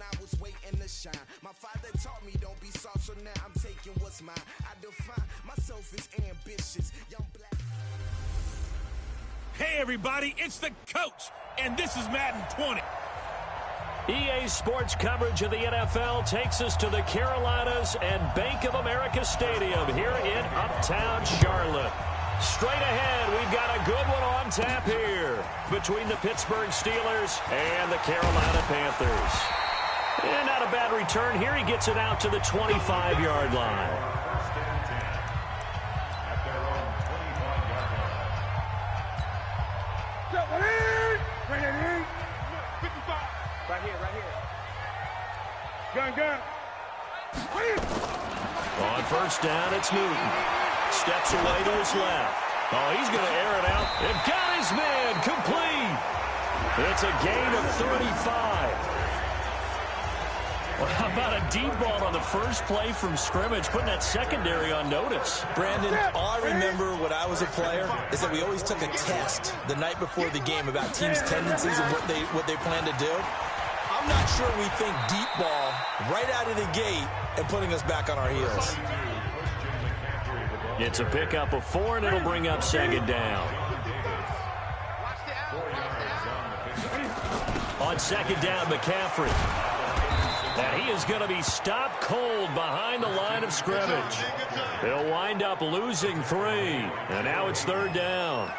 I was waiting to shine. My father taught me don't be soft, so now I'm taking what's mine. I define myself as ambitious, young black. Hey everybody, it's the coach, and this is Madden 20. EA Sports coverage of the NFL takes us to the Carolinas and Bank of America Stadium here in Uptown Charlotte. Straight ahead, we've got a good one on tap here between the Pittsburgh Steelers and the Carolina Panthers. And not a bad return here. He gets it out to the 25-yard line. Right here. Gun. On first down, it's Newton. Steps away to his left. Oh, he's going to air it out. And got his man complete. It's a gain of 35. Well, how about a deep ball on the first play from scrimmage, putting that secondary on notice? Brandon, all I remember when I was a player is that we always took a test the night before the game about teams' tendencies and what they plan to do. I'm not sure we think deep ball right out of the gate and putting us back on our heels. It's a pickup of 4, and it'll bring up second down. On second down, McCaffrey. And he is going to be stopped cold behind the line of scrimmage. They'll wind up losing 3, and now it's third down.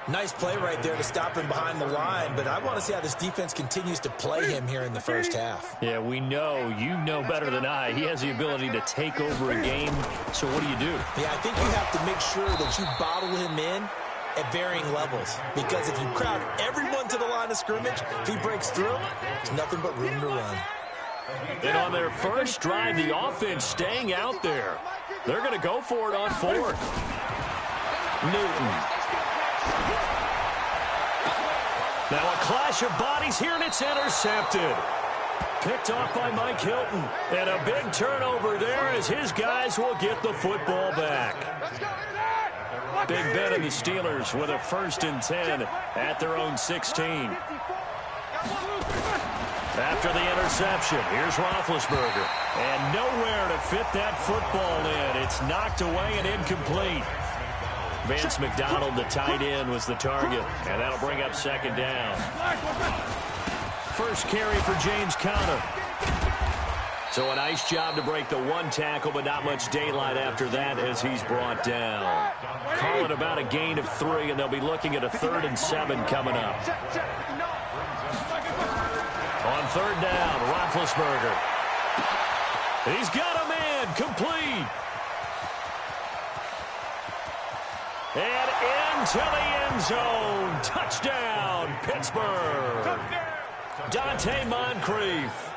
Nice play right there to stop him behind the line, but I want to see how this defense continues to play him here in the first half. Yeah, we know. You know better than I. He has the ability to take over a game, so what do you do? Yeah, I think you have to make sure that you bottle him in at varying levels, because if you crowd everyone to the line of scrimmage, if he breaks through, there's nothing but room to run. And on their first drive, the offense staying out there. They're going to go for it on 4th. Newton. Now a clash of bodies here, and it's intercepted. Picked off by Mike Hilton. And a big turnover there as his guys will get the football back. Big Ben and the Steelers with a 1st and 10 at their own 16. After the interception, here's Roethlisberger. And nowhere to fit that football in. It's knocked away and incomplete. Vance McDonald, the tight end, was the target. And that'll bring up second down. first carry for James Conner. So a nice job to break the one tackle, but not much daylight after that as he's brought down. Call it about a gain of 3, and they'll be looking at a 3rd and 7 coming up. On 3rd down, Roethlisberger. He's got a man, complete. And into the end zone. Touchdown, Pittsburgh. Dante Moncrief.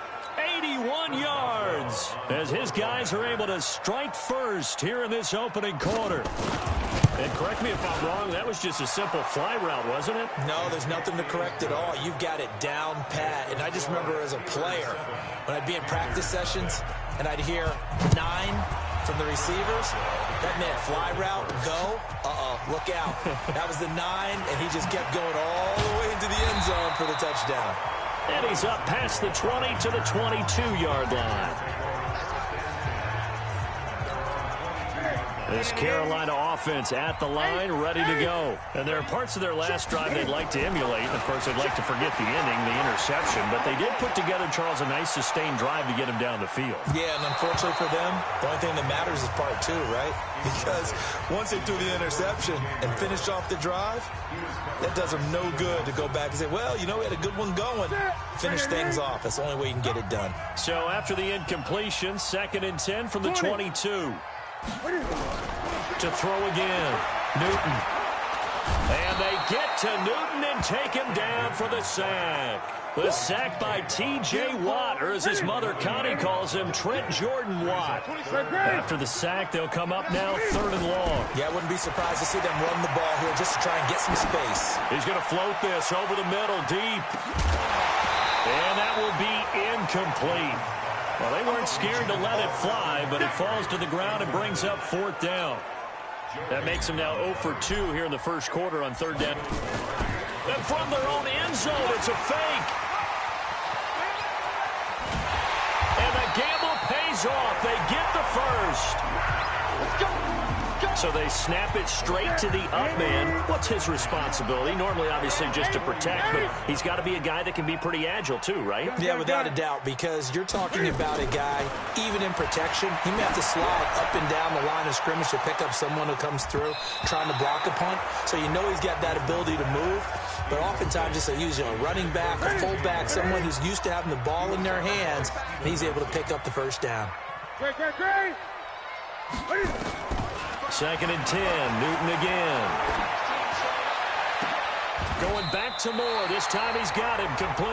81 yards as his guys are able to strike first here in this opening quarter. And correct me if I'm wrong, that was just a simple fly route, wasn't it? No, there's nothing to correct at all. You've got it down pat. And I just remember as a player, when I'd be in practice sessions and I'd hear 9 from the receivers, that meant fly route, go, look out. That was the 9, and he just kept going all the way into the end zone for the touchdown. And he's up past the 20 to the 22-yard line. This Carolina offense at the line, ready to go. And there are parts of their last drive they'd like to emulate. Of course, they'd like to forget the ending, the interception. But they did put together, Charles, a nice sustained drive to get him down the field. Yeah, and unfortunately for them, the only thing that matters is part 2, right? Because once they threw the interception and finished off the drive, that does them no good to go back and say, well, you know, we had a good one going. Finish things off. That's the only way you can get it done. So after the incompletion, 2nd and 10 from the 22. To throw again, Newton. And they get to Newton and take him down for the sack. The sack by T.J. Watt, or as his mother Connie calls him, Trent Jordan Watt. After the sack, they'll come up now 3rd and long. Yeah, I wouldn't be surprised to see them run the ball here just to try and get some space. He's going to float this over the middle, deep. And that will be incomplete. Well, they weren't scared to let it fly, but it falls to the ground and brings up 4th down. That makes them now 0 for 2 here in the first quarter on 3rd down. And from their own end zone, it's a fake. And the gamble pays off. They get the first. Let's go. So they snap it straight to the up man. What's his responsibility? Normally, obviously, just to protect, but he's got to be a guy that can be pretty agile too, right? Yeah, without a doubt, because you're talking about a guy, even in protection, he may have to slide up and down the line of scrimmage to pick up someone who comes through trying to block a punt. So you know he's got that ability to move, but oftentimes just a running back, a fullback, someone who's used to having the ball in their hands, and he's able to pick up the first down. Great. 2nd and 10, Newton again. Going back to Moore. This time he's got him complete.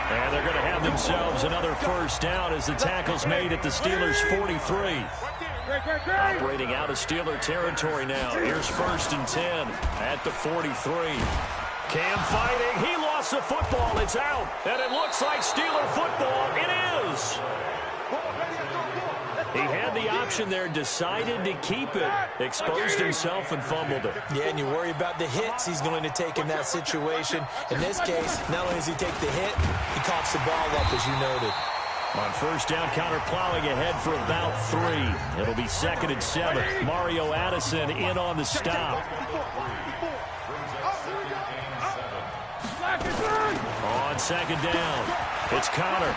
And they're going to have themselves another first down as the tackle's made at the Steelers' 43. Operating out of Steeler territory now. Here's 1st and 10 at the 43. Cam fighting. He lost the football. It's out. And it looks like Steeler football. It is. He had the option there, decided to keep it, exposed himself and fumbled it. Yeah, and you worry about the hits he's going to take in that situation. In this case, not only does he take the hit, he coughs the ball up, as you noted. On 1st down, Connor plowing ahead for about 3. It'll be 2nd and 7. Mario Addison in on the stop. On 2nd down, it's Connor.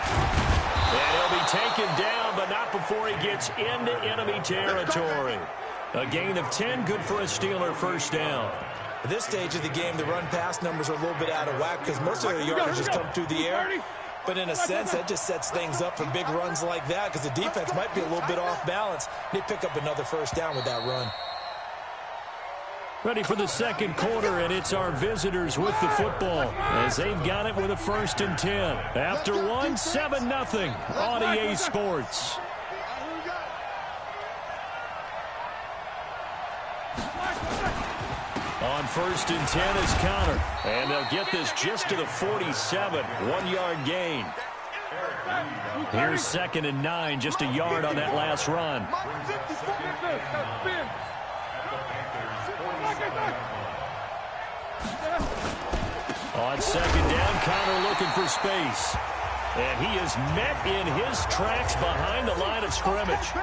And he'll be taken down, but not before he gets into enemy territory. A gain of 10, good for a Steeler first down. At this stage of the game, the run-pass numbers are a little bit out of whack because most of their yardage just come through the air. But in a sense, that just sets things up for big runs like that because the defense might be a little bit off balance. They pick up another first down with that run. Ready for the second quarter, and it's our visitors with the football as they've got it with a 1st and 10. After one, 7-0 on EA Sports. On 1st and 10 is Connor, and they'll get this just to the 47, 1-yard gain. Here's 2nd and 9, just a yard on that last run. On 2nd down, Connor looking for space. And he is met in his tracks behind the line of scrimmage.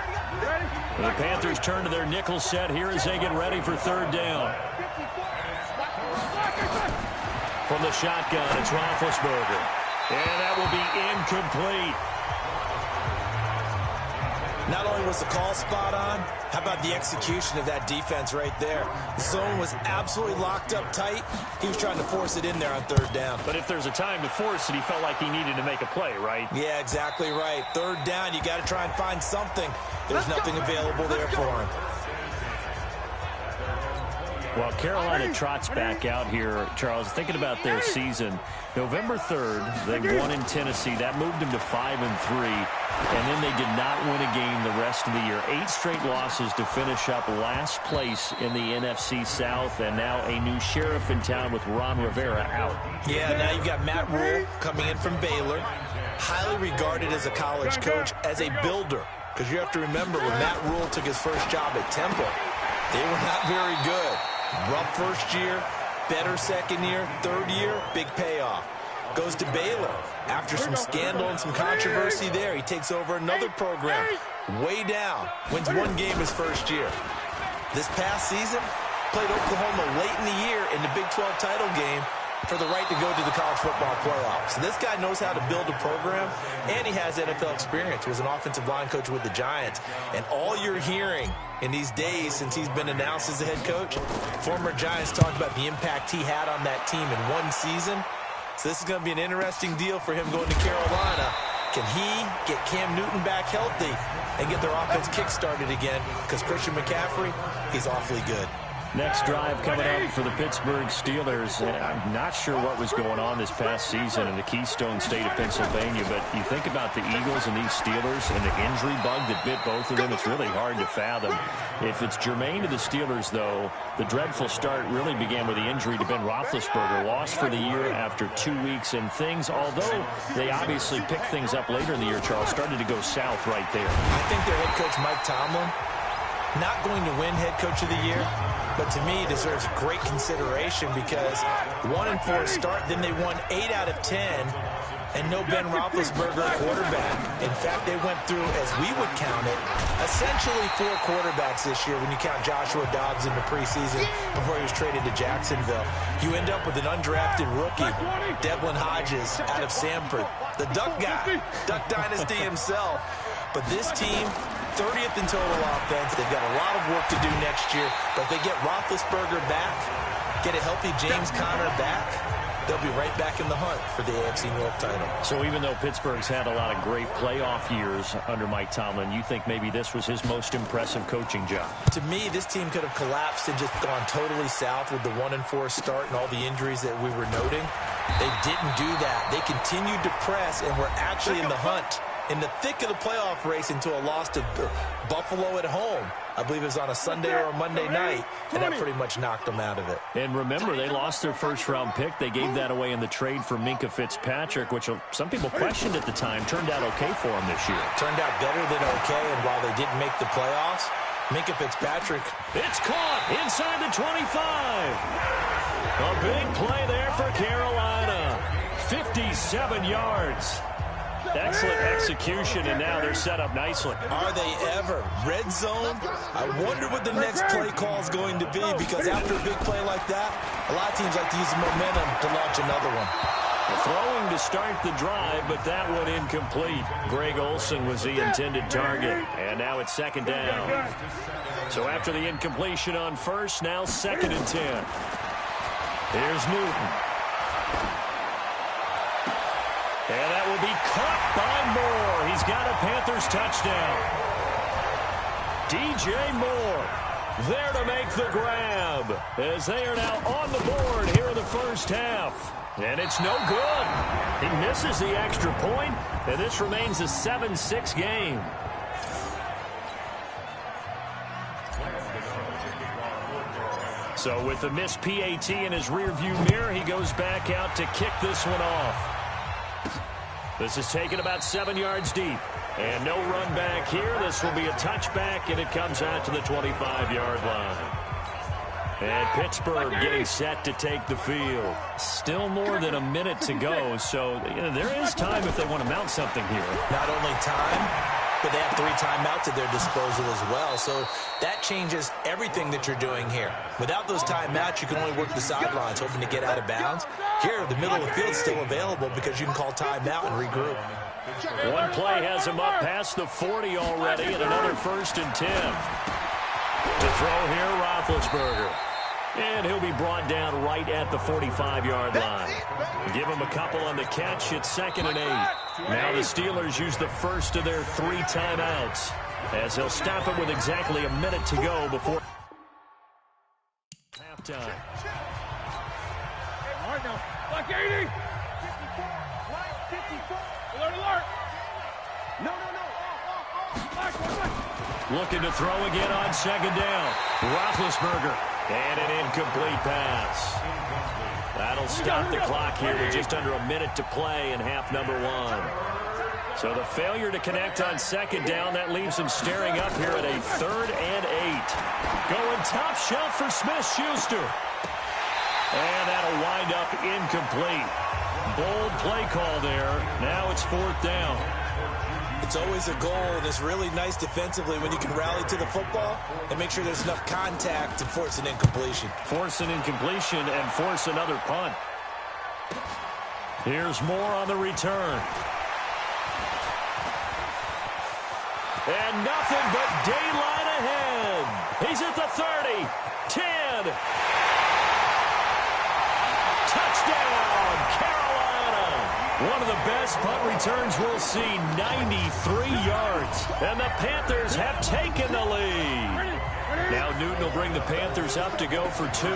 The Panthers turn to their nickel set here as they get ready for 3rd down. From the shotgun, it's Roethlisberger. And that will be incomplete. Not only was the call spot on, how about the execution of that defense right there? The zone was absolutely locked up tight. He was trying to force it in there on third down. But if there's a time to force it, he felt like he needed to make a play, right? Yeah, exactly right. Third down, you got to try and find something. There's nothing available there for him. Well, Carolina trots back out here, Charles, thinking about their season. November 3rd, they won in Tennessee. That moved them to 5-3, and then they did not win a game the rest of the year. 8 straight losses to finish up last place in the NFC South, and now a new sheriff in town with Ron Rivera out. Yeah, now you've got Matt Rule coming in from Baylor, highly regarded as a college coach, as a builder. Because you have to remember, when Matt Rule took his first job at Temple, they were not very good. Rough first year, better second year, third year, big payoff. Goes to Baylor. After some scandal and some controversy there, he takes over another program. Way down. Wins 1 game his first year. This past season, played Oklahoma late in the year in the Big 12 title game for the right to go to the college football playoffs. So this guy knows how to build a program, and he has NFL experience. Was an offensive line coach with the Giants. And all you're hearing in these days since he's been announced as the head coach, former Giants talk about the impact he had on that team in 1 season. So this is going to be an interesting deal for him going to Carolina. Can he get Cam Newton back healthy and get their offense kick-started again? Because Christian McCaffrey, he's awfully good. Next drive coming up for the Pittsburgh Steelers. I'm not sure what was going on this past season in the Keystone State of Pennsylvania, but you think about the Eagles and these Steelers and the injury bug that bit both of them, it's really hard to fathom. If it's germane to the Steelers, though, the dreadful start really began with the injury to Ben Roethlisberger, lost for the year after 2 weeks, and things, although they obviously picked things up later in the year, Charles, started to go south right there. I think their head coach, Mike Tomlin, not going to win head coach of the year, but to me deserves great consideration because 1-4 start, then they won 8 out of 10, and no Ben Roethlisberger quarterback. In fact, they went through, as we would count it, essentially 4 quarterbacks this year when you count Joshua Dobbs in the preseason before he was traded to Jacksonville. You end up with an undrafted rookie, Devlin Hodges, out of Samford, the Duck guy, Duck Dynasty himself. But this team, 30th in total offense. They've got a lot of work to do next year. But if they get Roethlisberger back, get a healthy James Conner back, they'll be right back in the hunt for the AFC North title. So even though Pittsburgh's had a lot of great playoff years under Mike Tomlin, you think maybe this was his most impressive coaching job? To me, this team could have collapsed and just gone totally south with the 1-4 start and all the injuries that we were noting. They didn't do that. They continued to press and were actually in the hunt, in the thick of the playoff race, until a loss to Buffalo at home. I believe it was on a Sunday or a Monday night, and that pretty much knocked them out of it. And remember, they lost their first-round pick. They gave that away in the trade for Minkah Fitzpatrick, which some people questioned at the time. Turned out okay for them this year. Turned out better than okay, and while they didn't make the playoffs, Minkah Fitzpatrick. It's caught inside the 25. A big play there for Carolina. 57 yards. Excellent execution, and now they're set up nicely. Are they ever? Red zone? I wonder what the next play call is going to be, because after a big play like that, a lot of teams like to use the momentum to launch another one. Throwing to start the drive, but that one incomplete. Greg Olsen was the intended target, and now it's 2nd down. So after the incompletion on first, now 2nd and 10. Here's Newton. And that will be caught by Moore. He's got a Panthers touchdown. DJ Moore there to make the grab, as they are now on the board here in the first half. And it's no good. He misses the extra point, and this remains a 7-6 game. So with the missed PAT in his rearview mirror, he goes back out to kick this one off. This is taken about 7 yards deep. And no run back here. This will be a touchback, and it comes out to the 25-yard line. And Pittsburgh getting set to take the field. Still more than a minute to go, so there is time if they want to mount something here. Not only time, but they have 3 timeouts at their disposal as well. So that changes everything that you're doing here. Without those timeouts, you can only work the sidelines, hoping to get out of bounds. Here, the middle of the field is still available because you can call timeout and regroup. One play has him up past the 40 already, and another 1st and 10. To throw here, Roethlisberger. And he'll be brought down right at the 45-yard line. Give him a couple on the catch. It's 2nd and 8. Now the Steelers use the first of their 3 timeouts, as they'll stop it with exactly a minute to go before halftime. Black 80. Alert, alert. No. Looking to throw again on 2nd down. Roethlisberger. And an incomplete pass. That'll stop the clock here with just under a minute to play in half number 1. So the failure to connect on 2nd down, that leaves him staring up here at a 3rd and 8. Going top shelf for Smith-Schuster. And that'll wind up incomplete. Bold play call there. Now it's 4th down. It's always a goal, and it's really nice defensively when you can rally to the football and make sure there's enough contact to force an incompletion. Force an incompletion and force another punt. Here's more on the return. And nothing but daylight ahead. He's at the 30. 10. Touchdown, Carolina. One of the best punt returns we'll see, 93 yards. And the Panthers have taken the lead. Now Newton will bring the Panthers up to go for 2.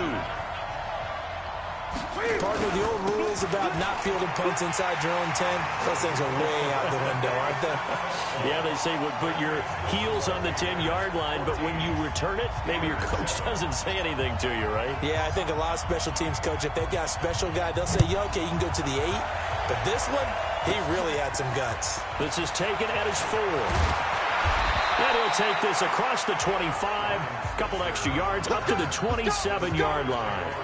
Partner, the old rules about not fielding punts inside your own 10, those things are way out the window, aren't they? Yeah, they say put your heels on the 10-yard line, but when you return it, maybe your coach doesn't say anything to you, right? Yeah, I think a lot of special teams coach, if they've got a special guy, they'll say, yeah, okay, you can go to the 8. But this one, he really had some guts. This is taken at his 4. And he'll take this across the 25, a couple extra yards, up to the 27-yard line.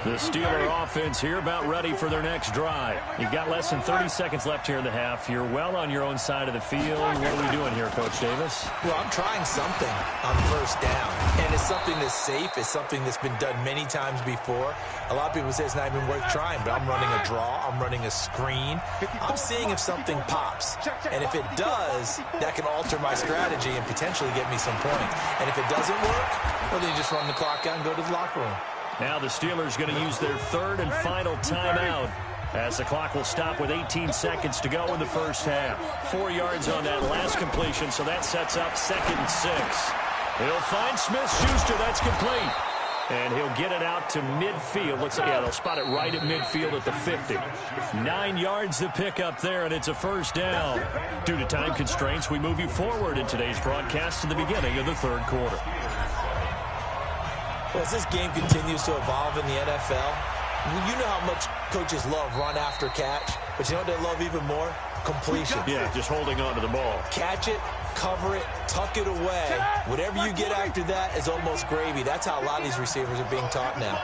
The Steeler offense here about ready for their next drive. You've got less than 30 seconds left here in the half. You're well on your own side of the field. What are we doing here, Coach Davis? Well, I'm trying something on 1st down. And it's something that's safe. It's something that's been done many times before. A lot of people say it's not even worth trying, but I'm running a draw. I'm running a screen. I'm seeing if something pops. And if it does, that can alter my strategy and potentially get me some points. And if it doesn't work, well, then you just run the clock out and go to the locker room. Now the Steelers going to use their 3rd and final timeout as the clock will stop with 18 seconds to go in the first half. 4 yards on that last completion, so that sets up 2nd and 6. He'll find Smith-Schuster. That's complete. And he'll get it out to midfield. Looks like, yeah, they'll spot it right at midfield at the 50. 9 yards to pick up there, and it's a 1st down. Due to time constraints, we move you forward in today's broadcast to the beginning of the 3rd quarter. Well, as this game continues to evolve in the NFL, you know how much coaches love run after catch, but you know what they love even more? Completion. Yeah, just holding on to the ball. Catch it, cover it, tuck it away. Whatever you get after that is almost gravy. That's how a lot of these receivers are being taught now.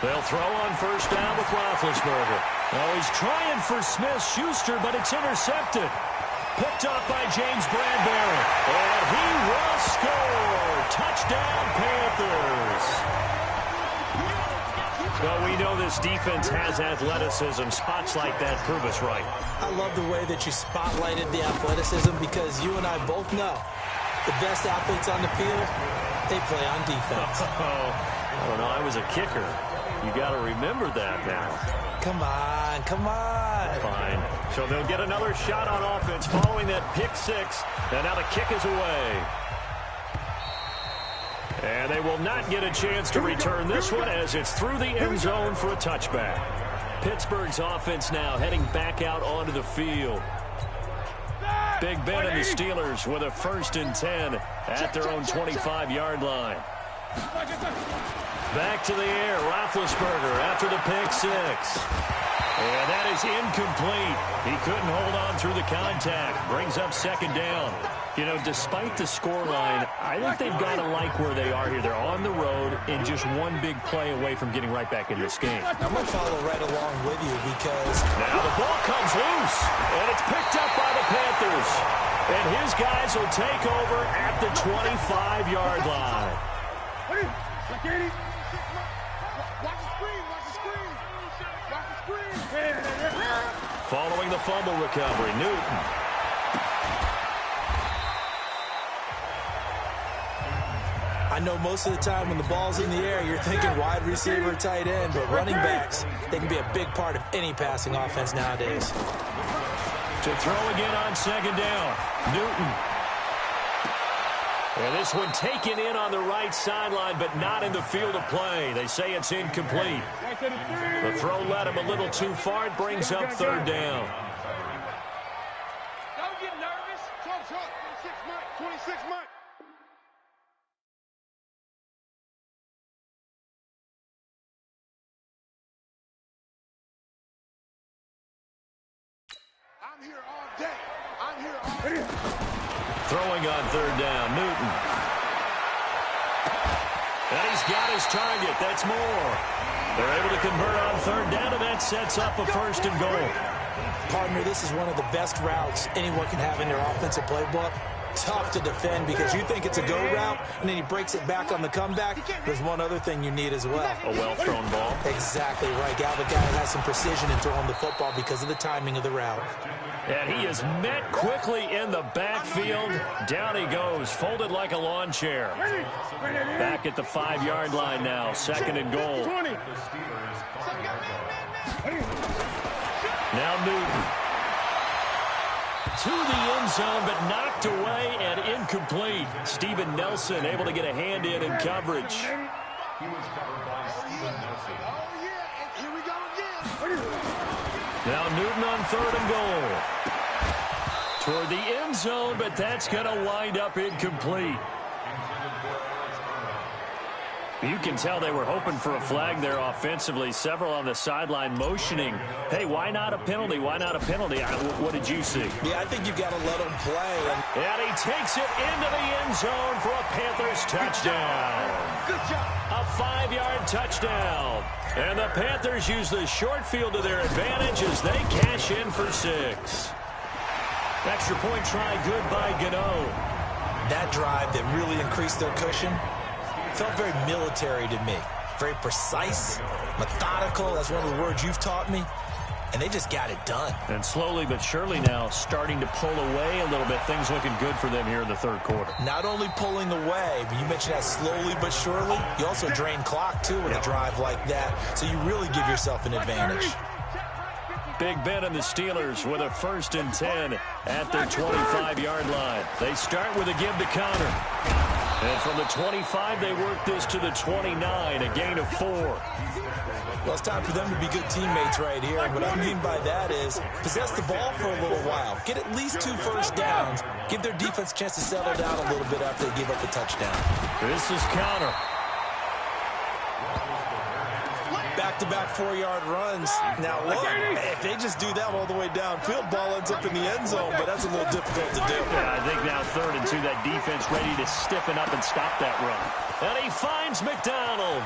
They'll throw on 1st down with Roethlisberger. Oh, he's trying for Smith-Schuster, but it's intercepted. Picked up by James Bradbury. And he will score. Touchdown, Panthers. Well, we know this defense has athleticism. Spots like that prove us right. I love the way that you spotlighted the athleticism because you and I both know the best athletes on the field, they play on defense. I don't know. I was a kicker. You got to remember that now. Come on, come on. Fine. So they'll get another shot on offense following that pick 6. And now the kick is away. And they will not get a chance to return this one as it's through the end zone for a touchback. Pittsburgh's offense now heading back out onto the field. Big Ben and the Steelers with a 1st and 10 at their own 25-yard line. Back to the air, Roethlisberger after the pick 6. And that is incomplete. He couldn't hold on through the contact. Brings up 2nd down. You know, despite the scoreline, I think they've got to like where they are here. They're on the road and just one big play away from getting right back in this game. I'm going to follow right along with you because now the ball comes loose, and it's picked up by the Panthers. And his guys will take over at the 25-yard line. Following the fumble recovery, Newton. I know most of the time when the ball's in the air, you're thinking wide receiver, tight end, but running backs, they can be a big part of any passing offense nowadays. To throw again on second down, Newton. And this one taken in on the right sideline, but not in the field of play. They say it's incomplete. The throw led him a little too far. It brings up third down. Don't get nervous. 26 months. I'm here all day. Throwing on third down, Newton. And he's got his target. That's more. They're able to convert on third down, and that sets up a first and goal. Partner, this is one of the best routes anyone can have in their offensive playbook. Tough to defend because you think it's a go route, and then he breaks it back on the comeback. There's one other thing you need as well. A well-thrown ball. Exactly right. Gal, the guy has some precision in throwing the football because of the timing of the route. And he is met quickly in the backfield. Down he goes, folded like a lawn chair. Back at the 5-yard line now, second and goal. Now Newton. To the end zone, but knocked away and incomplete. Steven Nelson able to get a hand in coverage. He was covered by Steven Nelson. Oh, yeah, and here we go again. Now Newton on third and goal. Toward the end zone, but that's going to wind up incomplete. You can tell they were hoping for a flag there offensively. Several on the sideline motioning. Hey, why not a penalty? Why not a penalty? What did you see? Yeah, I think you got to let him play. And he takes it into the end zone for a Panthers touchdown. Good job. A 5-yard touchdown. And the Panthers use the short field to their advantage as they cash in for 6. Extra point try good by Gano. That drive that really increased their cushion felt very military to me. Very precise, methodical. That's one of the words you've taught me. And they just got it done. And slowly but surely now starting to pull away a little bit. Things looking good for them here in the third quarter. Not only pulling away, but you mentioned that slowly but surely. You also drain clock, too, with a drive like that. So you really give yourself an advantage. Big Ben and the Steelers with a 1st and 10 at their 25-yard line. They start with a give to counter. And from the 25, they work this to the 29, a gain of 4. Well, it's time for them to be good teammates right here. And what I mean by that is possess the ball for a little while. Get at least 2 first downs. Give their defense a chance to settle down a little bit after they give up a touchdown. This is counter. Back-to-back 4-yard runs. Now, look, if they just do that all the way downfield, ball ends up in the end zone, but that's a little difficult to do. Yeah, I think now 3rd and 2, that defense ready to stiffen up and stop that run. And he finds McDonald.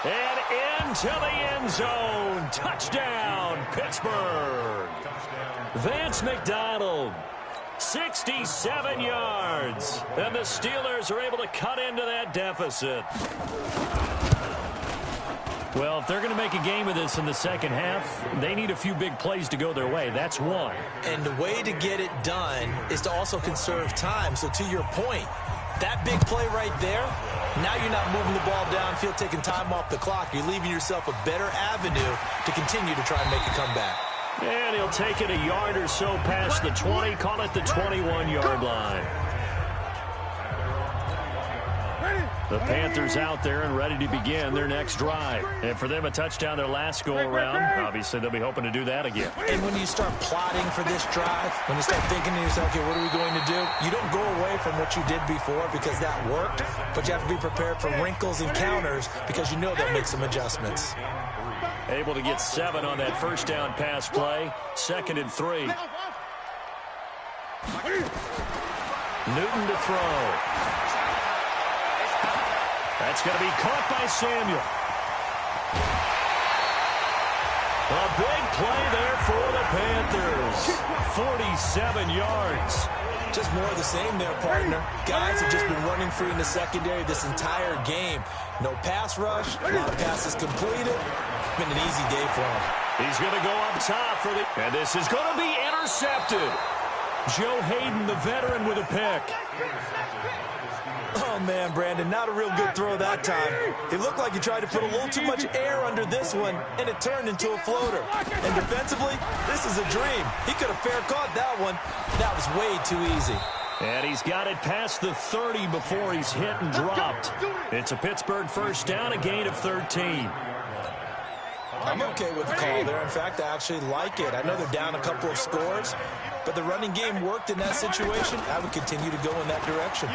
And into the end zone. Touchdown, Pittsburgh. Vance McDonald. 67 yards. And the Steelers are able to cut into that deficit. Well, if they're going to make a game of this in the second half, they need a few big plays to go their way. That's one. And the way to get it done is to also conserve time. So to your point, that big play right there, now you're not moving the ball downfield, taking time off the clock. You're leaving yourself a better avenue to continue to try and make a comeback. And he'll take it a yard or so past the 20, call it the 21-yard line. The Panthers out there and ready to begin their next drive. And for them, a touchdown their last go-around. Obviously, they'll be hoping to do that again. And when you start plotting for this drive, when you start thinking to yourself, okay, what are we going to do? You don't go away from what you did before because that worked, but you have to be prepared for wrinkles and counters because you know they'll make some adjustments. Able to get 7 on that first down pass play. 2nd and 3. Newton to throw. That's going to be caught by Samuel. A big play there for the Panthers. 47 yards. Just more of the same there, partner. Guys have just been running free in the secondary this entire game. No pass rush, a lot of passes completed. It's been an easy day for him. He's going to go up top for the... And this is going to be intercepted. Joe Hayden, the veteran, with a pick. Oh, man, Brandon, not a real good throw that time. It looked like he tried to put a little too much air under this one, and it turned into a floater. And defensively, this is a dream. He could have fair caught that one. That was way too easy. And he's got it past the 30 before he's hit and dropped. It's a Pittsburgh first down, a gain of 13. I'm okay with the call there. In fact, I actually like it. I know they're down a couple of scores, but the running game worked in that situation. I would continue to go in that direction.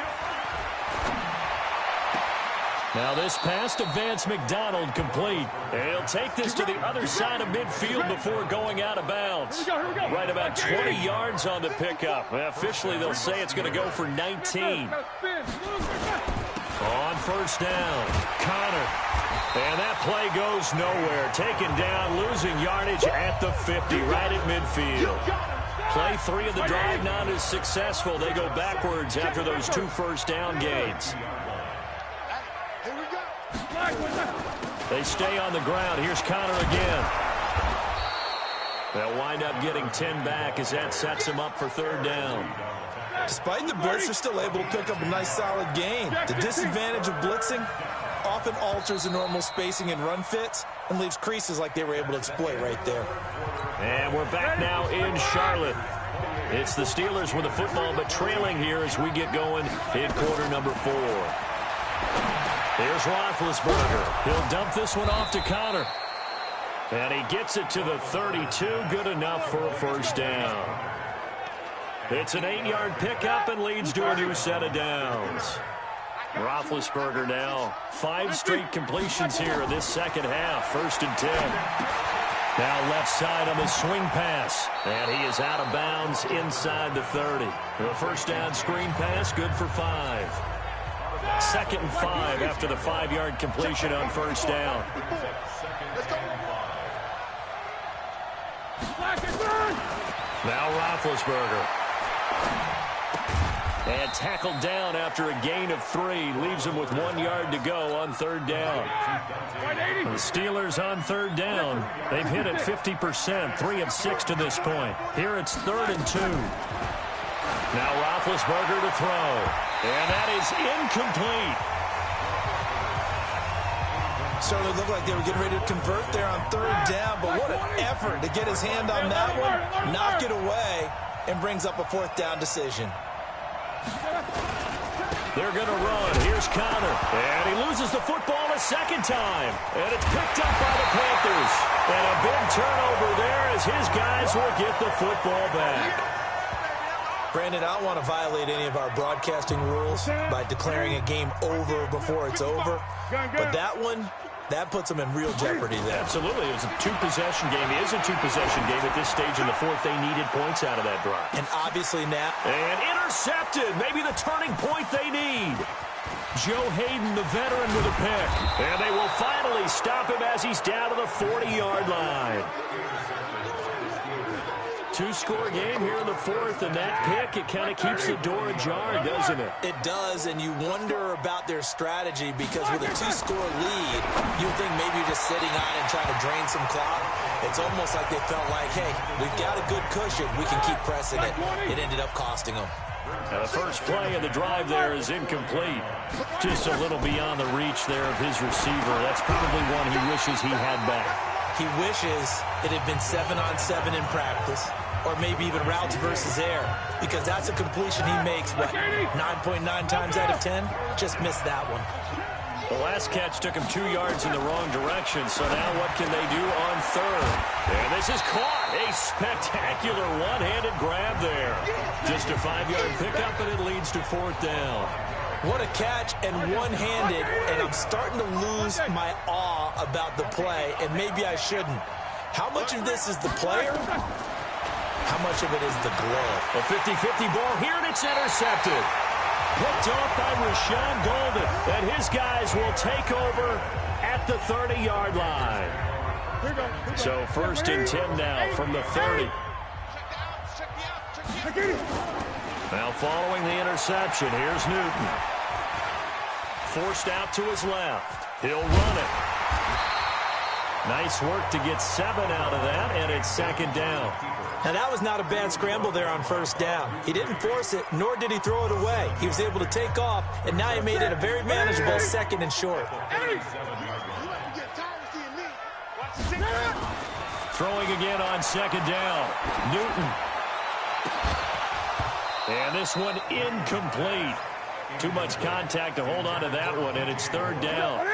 Now this pass to Vance McDonald complete. And he'll take this to the other side of midfield before going out of bounds. Right about 20 yards on the pickup. Officially, they'll say it's going to go for 19. On first down, Connor. And that play goes nowhere. Taken down, losing yardage at the 50, right at midfield. Play 3 of the drive not as successful. They go backwards after those 2 first down gains. They stay on the ground. Here's Connor again. They'll wind up getting 10 back as that sets them up for third down. Despite the blitz, they're still able to pick up a nice solid gain. The disadvantage of blitzing often alters the normal spacing and run fits and leaves creases like they were able to exploit right there. And we're back now in Charlotte. It's the Steelers with the football, but trailing here as we get going in quarter number 4. Here's Roethlisberger. He'll dump this one off to Connor. And he gets it to the 32. Good enough for a first down. It's an 8-yard pickup and leads to a new set of downs. Roethlisberger now 5 straight completions here in this second half. 1st and 10. Now left side on the swing pass. And he is out of bounds inside the 30. The first down screen pass, good for 5. 2nd and 5 after the 5-yard completion on first down. Now Roethlisberger. And tackled down after a gain of 3. Leaves him with 1 yard to go on third down. The Steelers on third down. They've hit it 50%, 3 of 6 to this point. Here it's 3rd and 2. Now Roethlisberger to throw. And that is incomplete. Certainly looked like they were getting ready to convert there on third down, but what an effort to get his hand on that one, knock it away, and brings up a 4th down decision. They're going to run. Here's Connor. And he loses the football a second time. And it's picked up by the Panthers. And a big turnover there as his guys will get the football back. Brandon, I don't want to violate any of our broadcasting rules by declaring a game over before it's over. But that one, that puts them in real jeopardy there. Absolutely. It was a 2-possession game. It is a 2-possession game at this stage in the 4th. They needed points out of that drive. And obviously now. And intercepted. Maybe the turning point they need. Joe Hayden, the veteran, with a pick. And they will finally stop him as he's down to the 40-yard line. 2-score game here in the 4th, and that pick, it kind of keeps the door ajar, doesn't it? It does, and you wonder about their strategy because with a 2-score lead, you would think maybe you're just sitting on and trying to drain some clock. It's almost like they felt like, hey, we've got a good cushion. We can keep pressing it. It ended up costing them. The first play of the drive there is incomplete. Just a little beyond the reach there of his receiver. That's probably one he wishes he had back. He wishes it had been 7-on-7 in practice, or maybe even routes versus air, because that's a completion he makes, what, 9.9 times out of 10? Just missed that one. The last catch took him 2 yards in the wrong direction, so now what can they do on third? And this is caught. A spectacular one-handed grab there. Just a 5-yard pickup, and it leads to 4th down. What a catch, and one-handed, and I'm starting to lose my awe about the play, and maybe I shouldn't. How much of this is the player, How much of it is the glove? A 50-50 ball here, and it's intercepted. Picked off by Rashawn Golden. And his guys will take over at the 30-yard line. So 1st and 10 now from the 30. Now following the interception, here's Newton. Forced out to his left. He'll run it. Nice work to get 7 out of that, and it's 2nd down. Now, that was not a bad scramble there on 1st down. He didn't force it, nor did he throw it away. He was able to take off, and now he made it a very manageable 2nd and short. Throwing again on 2nd down. Newton. And this one incomplete. Too much contact to hold on to that one, and it's 3rd down.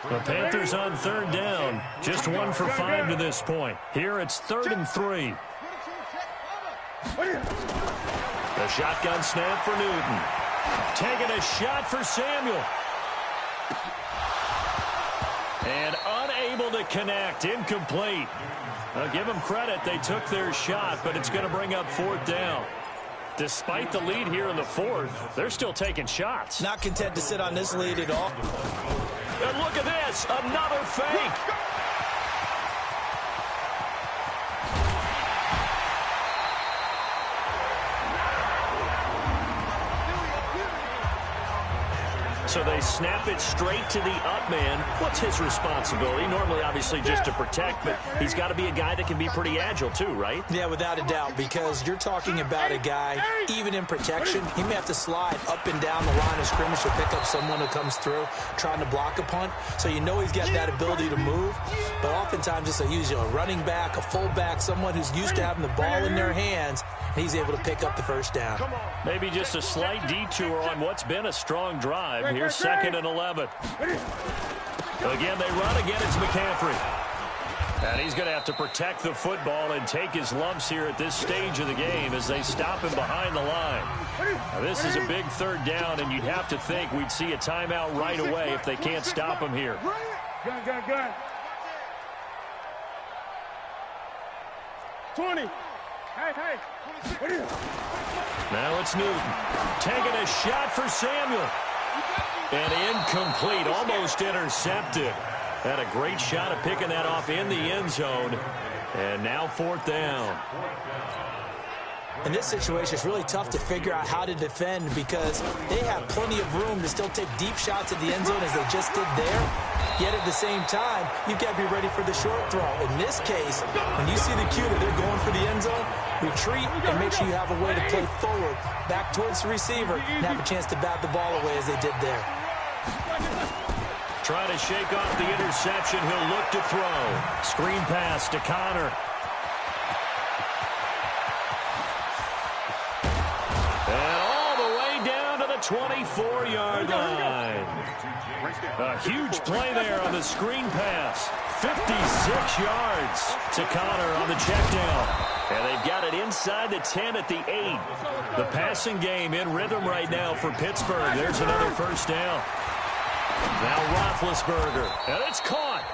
The Panthers on 3rd down. Just 1 for 5 to this point. Here it's 3rd and 3. The shotgun snap for Newton. Taking a shot for Samuel. And unable to connect. Incomplete. I'll give them credit. They took their shot, but it's going to bring up 4th down. Despite the lead here in the 4th, they're still taking shots. Not content to sit on this lead at all. And look at this, another fake. So they snap it straight to the up man. What's his responsibility? Normally, obviously, just to protect, but he's got to be a guy that can be pretty agile too, right? Yeah, without a doubt, because you're talking about a guy, even in protection, he may have to slide up and down the line of scrimmage to pick up someone who comes through trying to block a punt. So you know he's got that ability to move, but oftentimes it's usually a running back, a fullback, someone who's used to having the ball in their hands, and he's able to pick up the 1st down. Maybe just a slight detour on what's been a strong drive. Here's 2nd and 11. Again, they run. Again, it's McCaffrey. And he's going to have to protect the football and take his lumps here at this stage of the game as they stop him behind the line. Now, this is a big 3rd down, and you'd have to think we'd see a timeout right away if they can't stop him here. Gun. 20. Hey. Now it's Newton. Taking a shot for Samuel. And incomplete, almost intercepted. Had a great shot at picking that off in the end zone. And now 4th down. In this situation, it's really tough to figure out how to defend because they have plenty of room to still take deep shots at the end zone as they just did there. Yet at the same time, you've got to be ready for the short throw. In this case, when you see the cue that they're going for the end zone, retreat and make sure you have a way to play forward, back towards the receiver, and have a chance to bat the ball away as they did there. Trying to shake off the interception. He'll look to throw. Screen pass to Connor. And all the way down to the 24-yard line. A huge play there on the screen pass. 56 yards to Connor on the check down. And they've got it inside the 10 at the 8. The passing game in rhythm right now for Pittsburgh. There's another 1st down. Now Roethlisberger. And it's caught.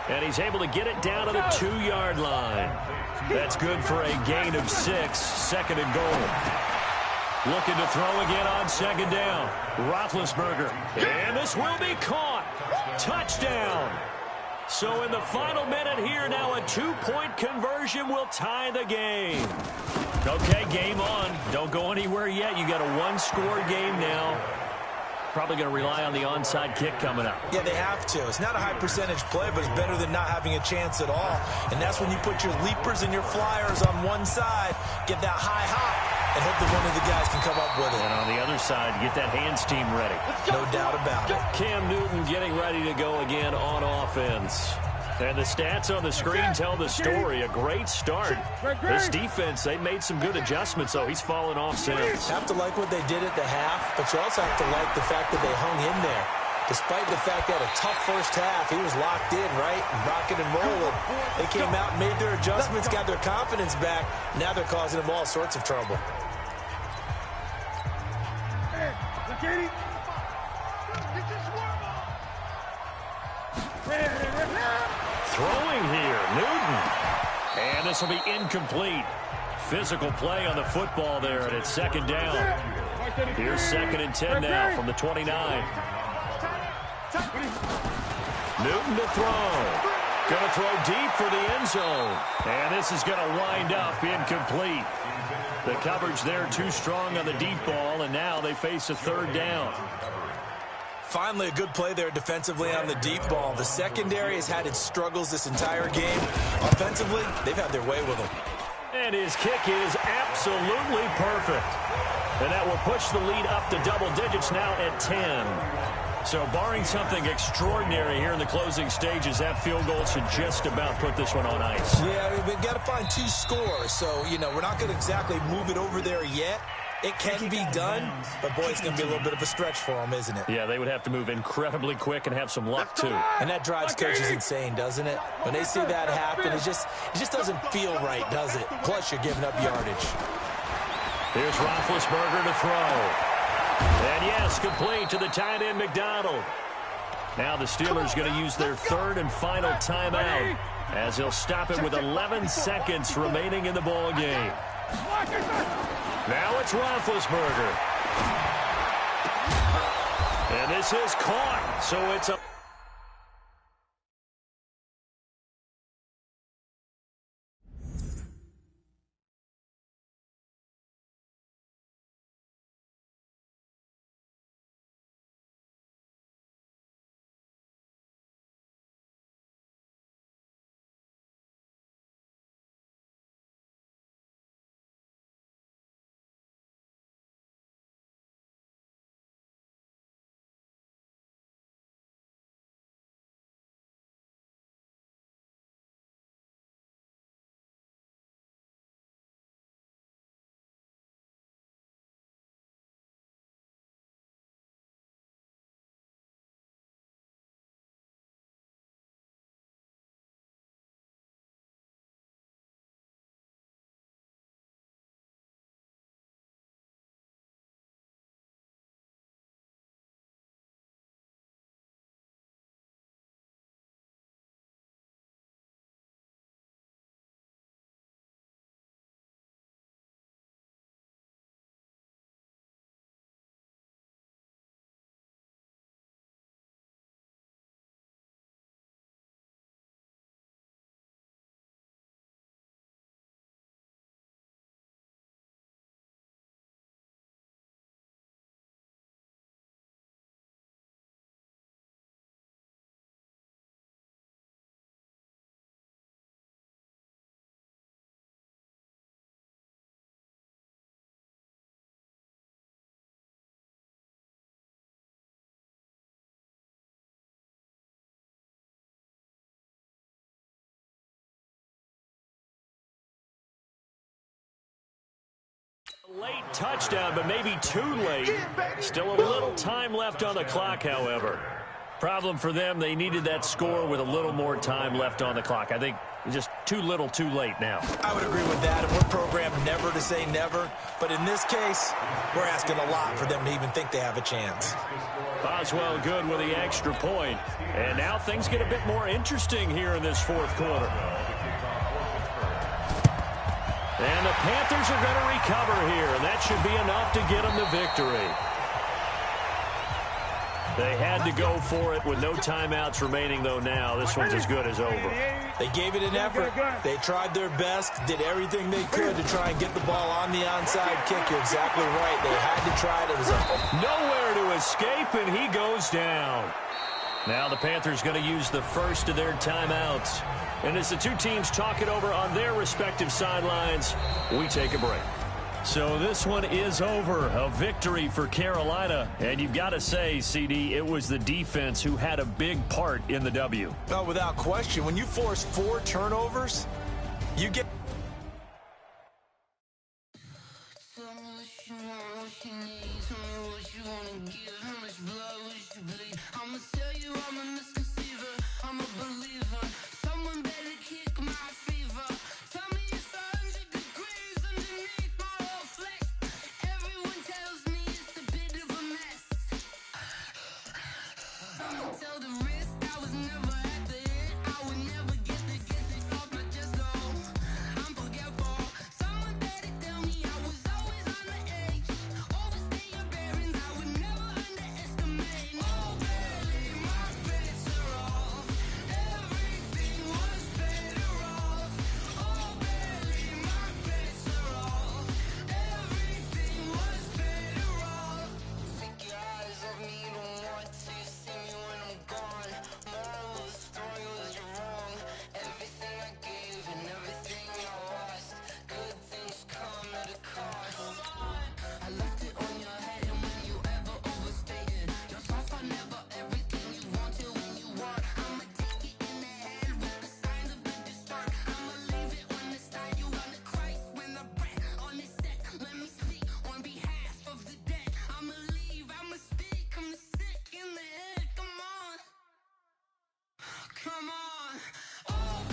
And he's able to get it down to the 2-yard line. That's good for a gain of 6. 2nd and goal. Looking to throw again on 2nd down. Roethlisberger. And this will be caught. Touchdown. So in the final minute here, now a 2-point conversion will tie the game. Okay, game on. Don't go anywhere yet. You got a 1-score game now. Probably going to rely on the onside kick coming up. Yeah, they have to. It's not a high percentage play, but it's better than not having a chance at all. And that's when you put your leapers and your flyers on one side, get that high hop, and hope that one of the guys can come up with it. And on the other side, get that hands team ready. No doubt about it. Cam Newton getting ready to go again on offense. And the stats on the screen tell the story. A great start. This defense, they made some good adjustments, so he's fallen off since. Have to like what they did at the half, but you also have to like the fact that they hung in there. Despite the fact they had a tough first half, he was locked in, right? Rocking and rolling. They came out and made their adjustments, got their confidence back. Now they're causing them all sorts of trouble. Throwing here, Newton. And this will be incomplete. physical play on the football there, and it's second down. Here's 2nd and 10 now from the 29. Newton to throw. Going to throw deep for the end zone. And this is going to wind up incomplete. The coverage there too strong on the deep ball, and now they face a 3rd down. Finally, a good play there defensively on the deep ball. The secondary has had its struggles this entire game. Offensively, they've had their way with him. And his kick is absolutely perfect. And that will push the lead up to double digits now at 10. So barring something extraordinary here in the closing stages, that field goal should just about put this one on ice. Yeah, we've got to find 2 scores. So, we're not going to exactly move it over there yet. It can be done, but, boy, it's going to be a little bit of a stretch for them, isn't it? Yeah, they would have to move incredibly quick and have some luck, too. And that drives coaches insane, doesn't it? When they see that happen, it just doesn't feel right, does it? Plus, you're giving up yardage. Here's Roethlisberger to throw. And, yes, complete to the tight end, McDonald. Now the Steelers going to use their 3rd and final timeout as they'll stop it with 11 seconds remaining in the ball game. Now it's Roethlisberger. And this is caught, so it's a... Late touchdown, but maybe too late. Still a little time left on the clock, however. Problem for them, they needed that score with a little more time left on the clock. I think just too little, too late now. I would agree with that. And we're programmed never to say never. But in this case, we're asking a lot for them to even think they have a chance. Boswell good with the extra point. And now things get a bit more interesting here in this 4th quarter. And the Panthers are going to recover here, and that should be enough to get them the victory. They had to go for it with no timeouts remaining, though now. This one's as good as over. They gave it an effort. They tried their best, did everything they could to try and get the ball on the onside kick. You're exactly right. They had to try it. It was nowhere to escape, and he goes down. Now the Panthers going to use the first of their timeouts. And as the two teams talk it over on their respective sidelines, we take a break. So this one is over. A victory for Carolina. And you've got to say, CD, it was the defense who had a big part in the W. Oh, without question. When you force 4 turnovers, you get... Come on. Oh,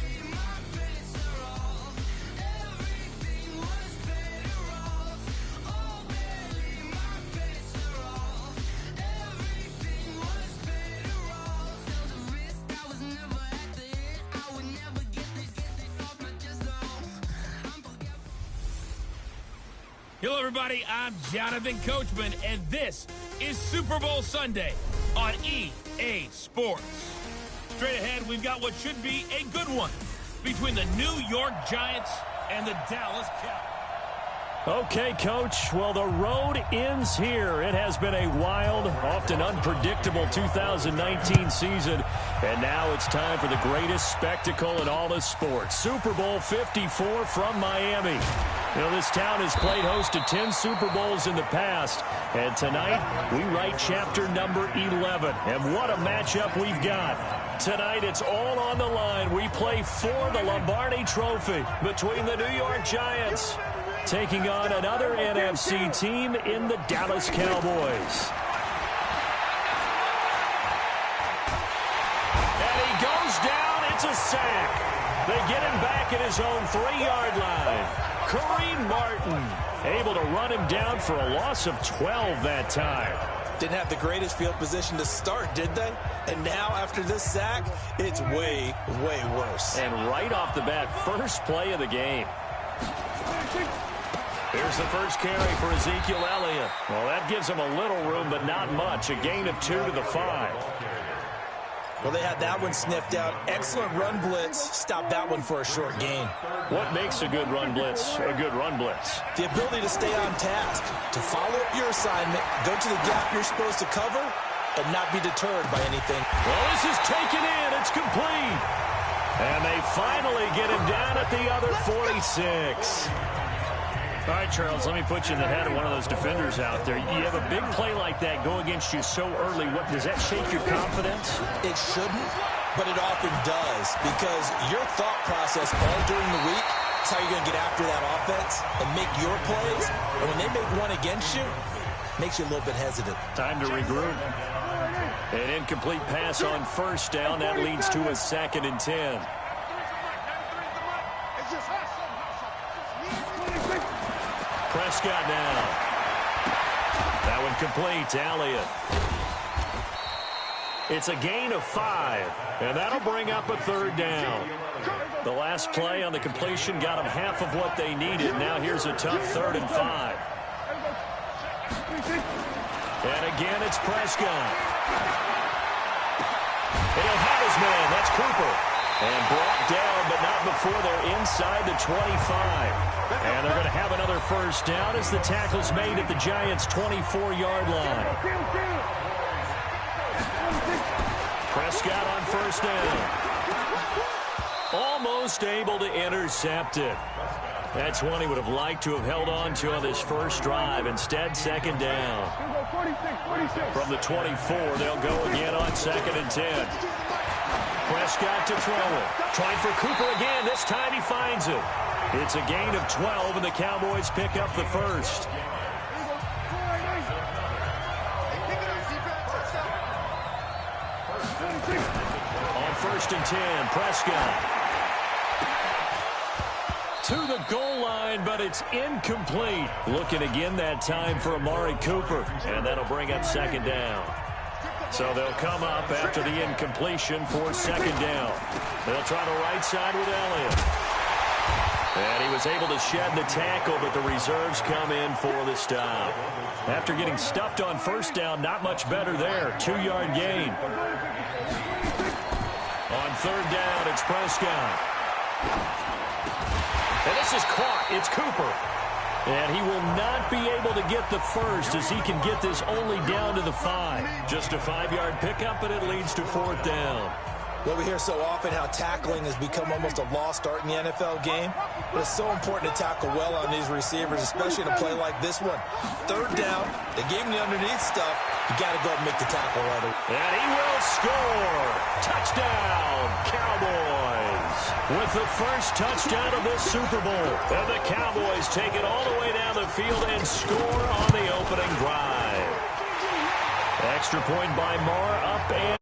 baby, my bets are off. Everything was better off. Oh, baby, my bets are off. Everything was better off. Felt the risk, I was never at the end. I would never get this off my chest, though. I'm forgetful. Hello, everybody. I'm Jonathan Coachman, and this is Super Bowl Sunday on EA Sports. Straight ahead, we've got what should be a good one between the New York Giants and the Dallas Cowboys. Okay, Coach. Well, the road ends here. It has been a wild, often unpredictable 2019 season. And now it's time for the greatest spectacle in all of sports. Super Bowl 54 from Miami. You know, this town has played host to 10 Super Bowls in the past. And tonight, we write chapter number 11. And what a matchup we've got. Tonight, it's all on the line. We play for the Lombardi Trophy between the New York Giants taking on another NFC team in the Dallas Cowboys. And he goes down. It's a sack. They get him back at his own 3-yard line. Kareem Martin able to run him down for a loss of 12 that time. Didn't have the greatest field position to start, did they? And now, after this sack, it's way, way worse. And right off the bat, first play of the game. Here's the first carry for Ezekiel Elliott. Well, that gives him a little room, but not much. A gain of 2 to the 5. Well, they had that one sniffed out. Excellent run blitz. Stop that one for a short gain. What makes a good run blitz a good run blitz? The ability to stay on task, to follow up your assignment, go to the gap you're supposed to cover, and not be deterred by anything. Well, this is taken in. It's complete. And they finally get him down at the other 46. All right, Charles, let me put you in the head of one of those defenders out there. You have a big play like that go against you so early. What does that shake your confidence? It shouldn't, but it often does, because your thought process all during the week is how you're going to get after that offense and make your plays. And when they make one against you, it makes you a little bit hesitant. Time to regroup. An incomplete pass on first down. That leads to a 2nd and 10. Prescott now. That one complete to Elliott. It's a gain of 5, and that'll bring up a 3rd down. The last play on the completion got them half of what they needed. Now here's a tough 3rd and 5. And again, it's Prescott. And he'll have his man. That's Cooper. And brought down, but not before they're inside the 25. And they're going to have another first down as the tackle's made at the Giants' 24-yard line. Prescott on first down. Almost able to intercept it. That's one he would have liked to have held on to on this first drive. Instead, 2nd down. From the 24, they'll go again on 2nd and 10. Prescott to throw it. Trying for Cooper again. This time he finds it. It's a gain of 12, and the Cowboys pick up the first. On 1st and 10, Prescott. To the goal line, but it's incomplete. Looking again that time for Amari Cooper, and that'll bring up 2nd down. So they'll come up after the incompletion for 2nd down. They'll try the right side with Elliott. And he was able to shed the tackle, but the reserves come in for the stop. After getting stuffed on first down, not much better there. 2-yard gain. On 3rd down, it's Prescott. And this is caught. It's Cooper. And he will not be able to get the first as he can get this only down to the 5. Just a 5-yard pickup, and it leads to 4th down. Well, we hear so often how tackling has become almost a lost art in the NFL game. But it's so important to tackle well on these receivers, especially in a play like this one. 3rd down, they gave him the underneath stuff. You got to go and make the tackle right away. And he will score. Touchdown, Cowboys. With the first touchdown of this Super Bowl. And the Cowboys take it all the way down the field and score on the opening drive. Extra point by Marr up and